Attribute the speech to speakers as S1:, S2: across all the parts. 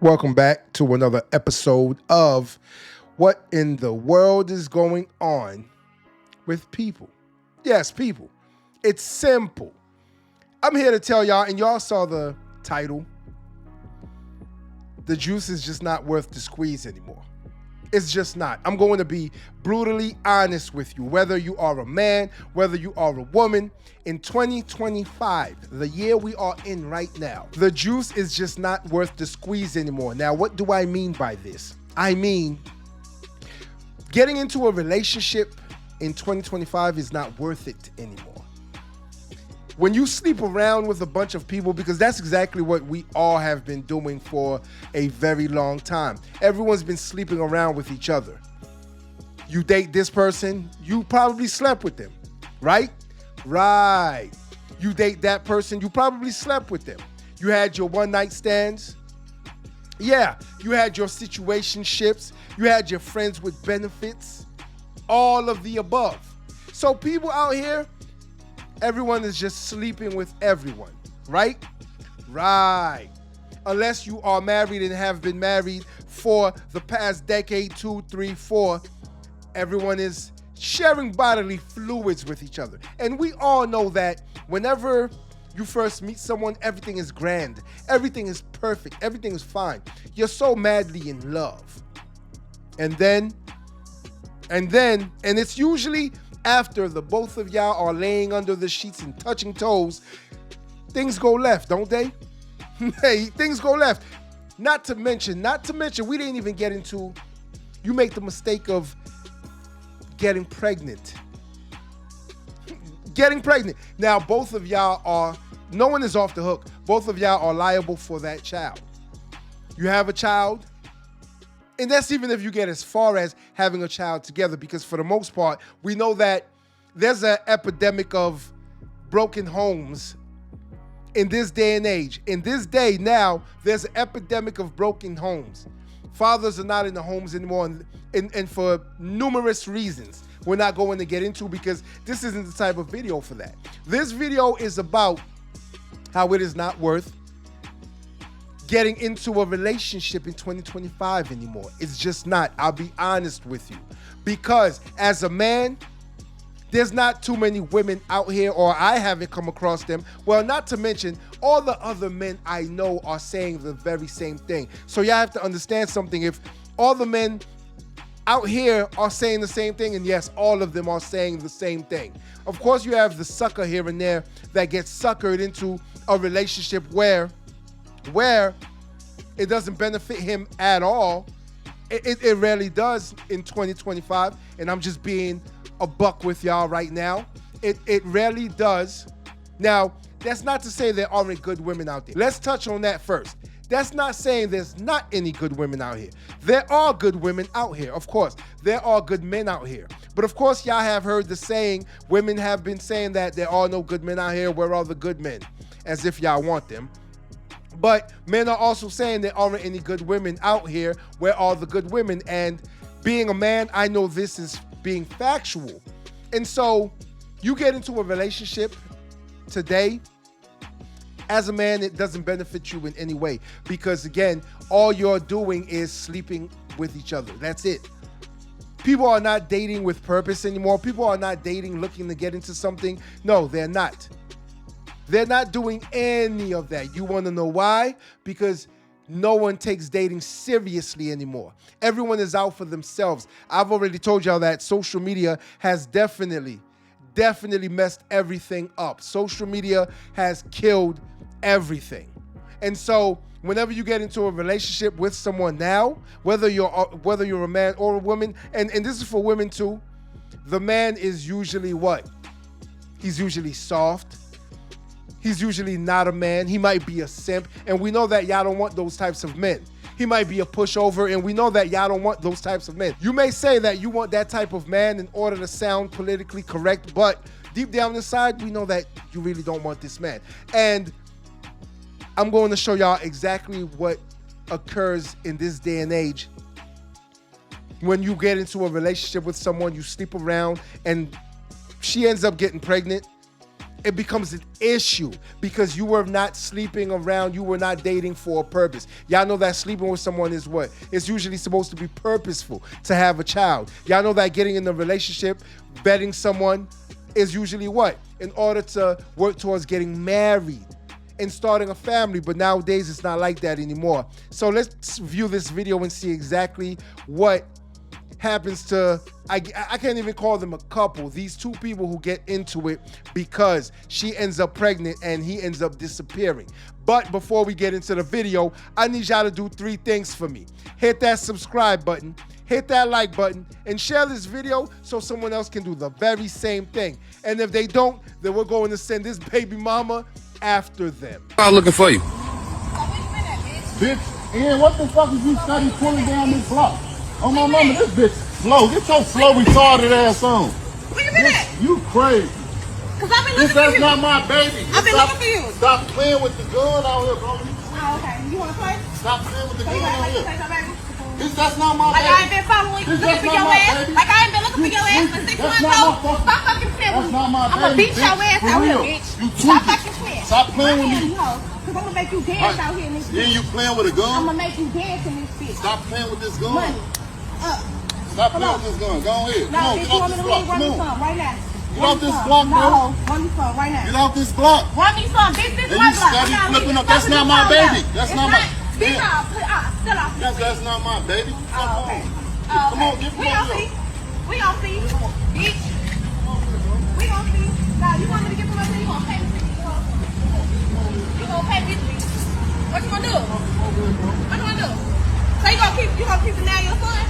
S1: Welcome back to another episode of What in the World is Going On with People. Yes, people. It's simple. I'm here to tell y'all, and y'all saw the title, the juice is just not worth the squeeze anymore. It's just not. I'm going to be brutally honest with you. Whether you are a man, whether you are a woman, in 2025, the year we are in right now, the juice is just not worth the squeeze anymore. Now, what do I mean by this? I mean, getting into a relationship in 2025 is not worth it anymore. When you sleep around with a bunch of people, because that's exactly what we all have been doing for a very long time. Everyone's been sleeping around with each other. You date this person, you probably slept with them, right? Right. You date that person, you probably slept with them. You had your one-night stands. Yeah, you had your situationships. You had your friends with benefits. All of the above. So people out here, everyone is just sleeping with everyone, right? Right. Unless you are married and have been married for the past decade, 2, 3, 4, everyone is sharing bodily fluids with each other. And we all know that whenever you first meet someone, everything is grand. Everything is perfect. Everything is fine. You're so madly in love. And it's usually after the both of y'all are laying under the sheets and touching toes, things go left, don't they? Hey, things go left. Not to mention, we didn't even get into, you make the mistake of getting pregnant. Now, both of y'all are, no one is off the hook. Both of y'all are liable for that child. You have a child, and that's even if you get as far as having a child together, because for the most part, we know that there's an epidemic of broken homes in this day and age. In this day now, there's an epidemic of broken homes. Fathers are not in the homes anymore, and for numerous reasons we're not going to get into, because this isn't the type of video for that. This video is about how it is not worth getting into a relationship in 2025 anymore. It's just not. I'll be honest with you. Because as a man, there's not too many women out here, or I haven't come across them. Well, not to mention, all the other men I know are saying the very same thing. So y'all have to understand something. If all the men out here are saying the same thing, and yes, all of them are saying the same thing. Of course, you have the sucker here and there that gets suckered into a relationship where it doesn't benefit him at all. It rarely does in 2025, and I'm just being a buck with y'all right now. It rarely does. Now, that's not to say there aren't good women out there. Let's touch on that first. That's not saying there's not any good women out here. There are good women out here, of course. There are good men out here. But of course, y'all have heard the saying, women have been saying that there are no good men out here. Where are the good men? As if y'all want them. But men are also saying there aren't any good women out here. Where are the good women? And being a man, I know this is being factual. And so you get into a relationship today, as a man, it doesn't benefit you in any way, because again, all you're doing is sleeping with each other. That's it. People are not dating with purpose anymore. People are not dating looking to get into something. No, they're not. They're not doing any of that. You want to know why? Because no one takes dating seriously anymore. Everyone is out for themselves. I've already told y'all that social media has definitely messed everything up. Social media has killed everything. And so whenever you get into a relationship with someone now, whether you're a man or a woman, and this is for women too, the man is usually what? He's usually soft. He's usually not a man. He might be a simp, and we know that y'all don't want those types of men. He might be a pushover, and we know that y'all don't want those types of men. You may say that you want that type of man in order to sound politically correct, but deep down inside, we know that you really don't want this man. And I'm going to show y'all exactly what occurs in this day and age. When you get into a relationship with someone, you sleep around, and she ends up getting pregnant. it becomes an issue because you were not sleeping around, you were not dating for a purpose. Y'all know that sleeping with someone is what? It's usually supposed to be purposeful to have a child. Y'all know that getting in a relationship, vetting someone is usually what? In order to work towards getting married and starting a family, but nowadays it's not like that anymore. So let's view this video and see exactly what happens to, I can't even call them a couple, these two people who get into it because she ends up pregnant and he ends up disappearing. But before we get into the video, I need y'all to do 3 things for me. Hit that subscribe button, hit that like button, and share this video so someone else can do the very same thing. And if they don't, then we're going to send this baby mama after them.
S2: I'm looking for you.
S3: Bitch, Ian, what the fuck is you study pulling down this block? Oh my mama, this bitch slow. Get your slow retarded ass on.
S4: Where you been at?
S3: You crazy.
S4: Cause I've been looking for you.
S3: That's not my baby.
S4: I've been looking for you.
S3: Stop playing with the gun out here, bro.
S4: Oh, okay. You wanna play?
S3: Stop playing with the
S4: So
S3: gun
S4: you
S3: out
S4: like to
S3: here.
S4: take my baby?
S3: Bitch, that's not my
S4: Like
S3: baby.
S4: I ain't been following you,
S3: Bitch,
S4: looking
S3: that's
S4: for
S3: not
S4: your
S3: my
S4: ass.
S3: baby.
S4: Like I ain't been looking for your ass for 6
S3: That's
S4: months
S3: not
S4: old.
S3: my fucking-
S4: Stop fucking playing with
S3: That's
S4: me.
S3: not my
S4: I'ma
S3: baby,
S4: beat
S3: bitch.
S4: your ass
S3: For
S4: out here,
S3: real.
S4: bitch.
S3: You
S4: Stop
S3: tweaking.
S4: fucking playing.
S3: Stop playing with me.
S4: Cause I'ma make you dance out here in this
S3: Then
S4: bitch.
S3: you playing with a gun?
S4: I'ma make you dance in this bitch.
S3: Stop playing with this gun.
S4: Money.
S3: Stop
S4: Come
S3: playing
S4: on.
S3: with this gun. Go ahead.
S4: No,
S3: Come on,
S4: bitch,
S3: get
S4: you
S3: off
S4: want me
S3: this
S4: to
S3: block.
S4: leave? Run
S3: Come
S4: me
S3: on.
S4: some right now.
S3: Get off this block, bro.
S4: No, run me some right now.
S3: Get off this block.
S4: Run me some, bitch. This is
S3: And
S4: my
S3: you
S4: block.
S3: steady
S4: I'm not
S3: flipping
S4: leaving.
S3: up. That's
S4: Fuck
S3: not
S4: with
S3: my
S4: you,
S3: baby.
S4: though.
S3: That's
S4: It's
S3: not my.
S4: Bitch,
S3: Yeah.
S4: still off.
S3: That's not my baby.
S4: Oh, okay.
S3: Come on, get
S4: We gon' see. We gon' see. Bitch. We gon' see. Now, you want me to get from up here? You gon' pay me. You gon' pay me. What you gonna do? What you gonna do? So you gonna keep denying your son?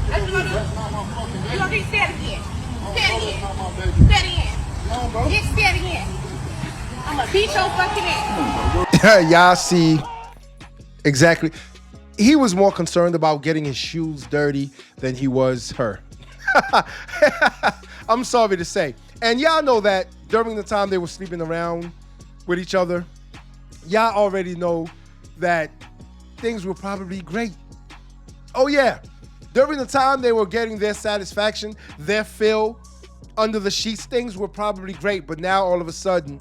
S4: That's what you gonna do? You gonna keep say it again. Say it again. Say it again.
S3: No, bro.
S4: Get say it again. I'ma beat your fucking ass.
S1: Y'all see exactly. He was more concerned about getting his shoes dirty than he was her. I'm sorry to say. And y'all know that during the time they were sleeping around with each other, y'all already know that things were probably great. Oh yeah, during the time they were getting their satisfaction, their fill under the sheets, things were probably great. But now all of a sudden,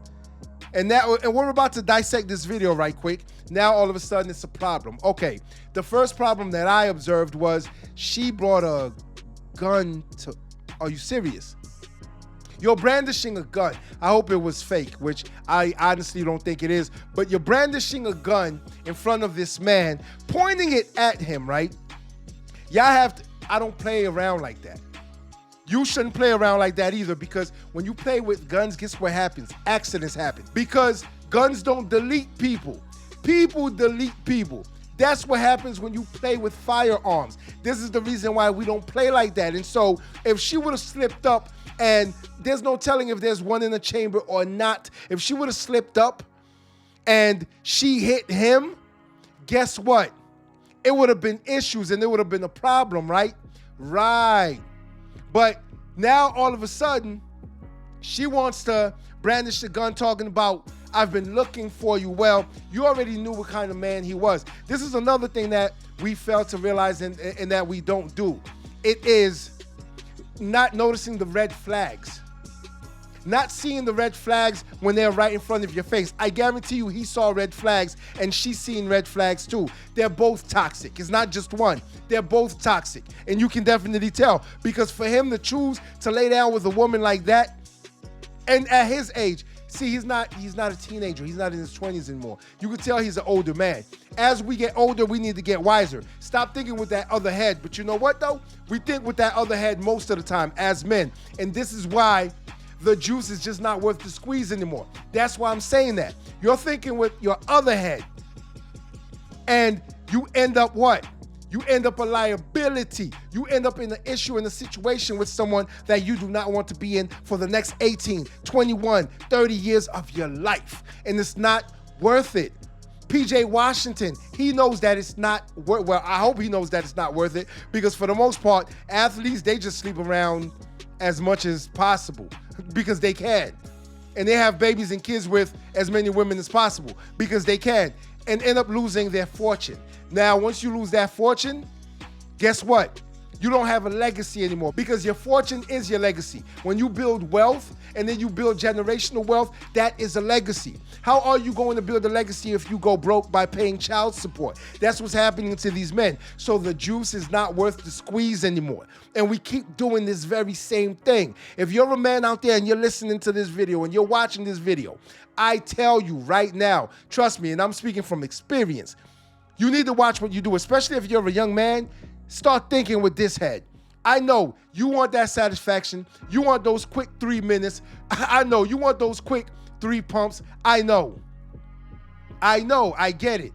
S1: and we're about to dissect this video right quick. Now all of a sudden it's a problem. Okay, the first problem that I observed was she brought a gun to, are you serious? You're brandishing a gun. I hope it was fake, which I honestly don't think it is, but you're brandishing a gun in front of this man, pointing it at him, right? Y'all have to, I don't play around like that. You shouldn't play around like that either, because when you play with guns, guess what happens? Accidents happen. Because guns don't delete people. People delete people. That's what happens when you play with firearms. This is the reason why we don't play like that. And so if she would have slipped up, and there's no telling if there's one in the chamber or not, if she would have slipped up and she hit him, guess what? It would have been issues and there would have been a problem, right? Right. But now all of a sudden, she wants to brandish the gun talking about, I've been looking for you. Well, you already knew what kind of man he was. This is another thing that we fail to realize and that we don't do. It is not noticing the red flags. Not seeing the red flags when they're right in front of your face. I guarantee you he saw red flags and she's seen red flags too. They're both toxic. It's not just one. They're both toxic. And you can definitely tell, because for him to choose to lay down with a woman like that, and at his age, see, he's not a teenager. He's not in his 20s anymore. You can tell he's an older man. As we get older, we need to get wiser. Stop thinking with that other head. But you know what though? We think with that other head most of the time as men. And this is why the juice is just not worth the squeeze anymore. That's why I'm saying that. You're thinking with your other head. And you end up what? You end up a liability. You end up in an issue, in a situation with someone that you do not want to be in for the next 18, 21, 30 years of your life. And it's not worth it. PJ Washington, he knows that it's not worth, well, I hope he knows that it's not worth it, because for the most part, athletes, they just sleep around as much as possible because they can. And they have babies and kids with as many women as possible because they can, and end up losing their fortune. Now, once you lose that fortune, guess what? You don't have a legacy anymore because your fortune is your legacy. When you build wealth and then you build generational wealth, that is a legacy. How are you going to build a legacy if you go broke by paying child support? That's what's happening to these men. So the juice is not worth the squeeze anymore. And we keep doing this very same thing. If you're a man out there and you're listening to this video and you're watching this video, I tell you right now, trust me, and I'm speaking from experience, you need to watch what you do, especially if you're a young man. Start thinking with this head. I know you want that satisfaction. You want those quick 3 minutes. I know you want those quick 3 pumps. I know, I get it.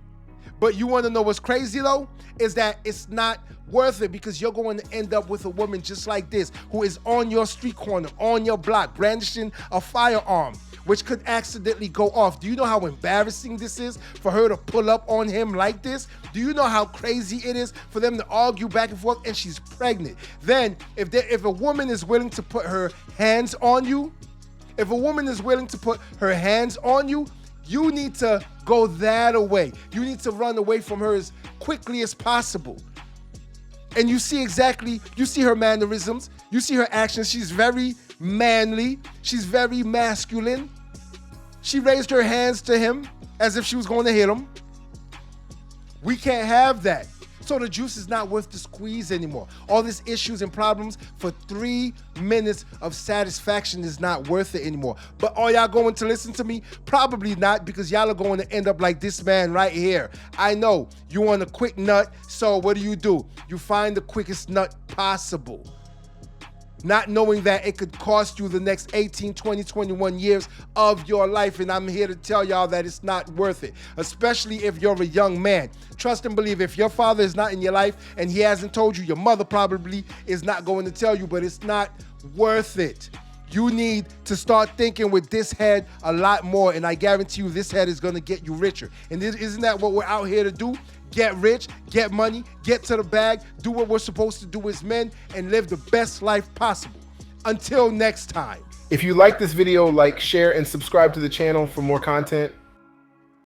S1: But you want to know what's crazy though? Is that it's not worth it because you're going to end up with a woman just like this who is on your street corner, on your block, brandishing a firearm, which could accidentally go off. Do you know how embarrassing this is for her to pull up on him like this? Do you know how crazy it is for them to argue back and forth and she's pregnant? Then if a woman is willing to put her hands on you, you need to go that away. You need to run away from her as quickly as possible. And you see her mannerisms, you see her actions. She's very manly, she's very masculine. She raised her hands to him as if she was going to hit him. We can't have that. So the juice is not worth the squeeze anymore. All these issues and problems for 3 minutes of satisfaction is not worth it anymore. But are y'all going to listen to me? Probably not, because y'all are going to end up like this man right here. I know you want a quick nut, so what do? You find the quickest nut possible, not knowing that it could cost you the next 18, 20, 21 years of your life. And I'm here to tell y'all that it's not worth it, especially if you're a young man. Trust and believe, if your father is not in your life and he hasn't told you, your mother probably is not going to tell you, but it's not worth it. You need to start thinking with this head a lot more, and I guarantee you this head is going to get you richer. And isn't that what we're out here to do? Get rich, get money, get to the bag, do what we're supposed to do as men, and live the best life possible. Until next time.
S2: If you like this video, like, share, and subscribe to the channel for more content.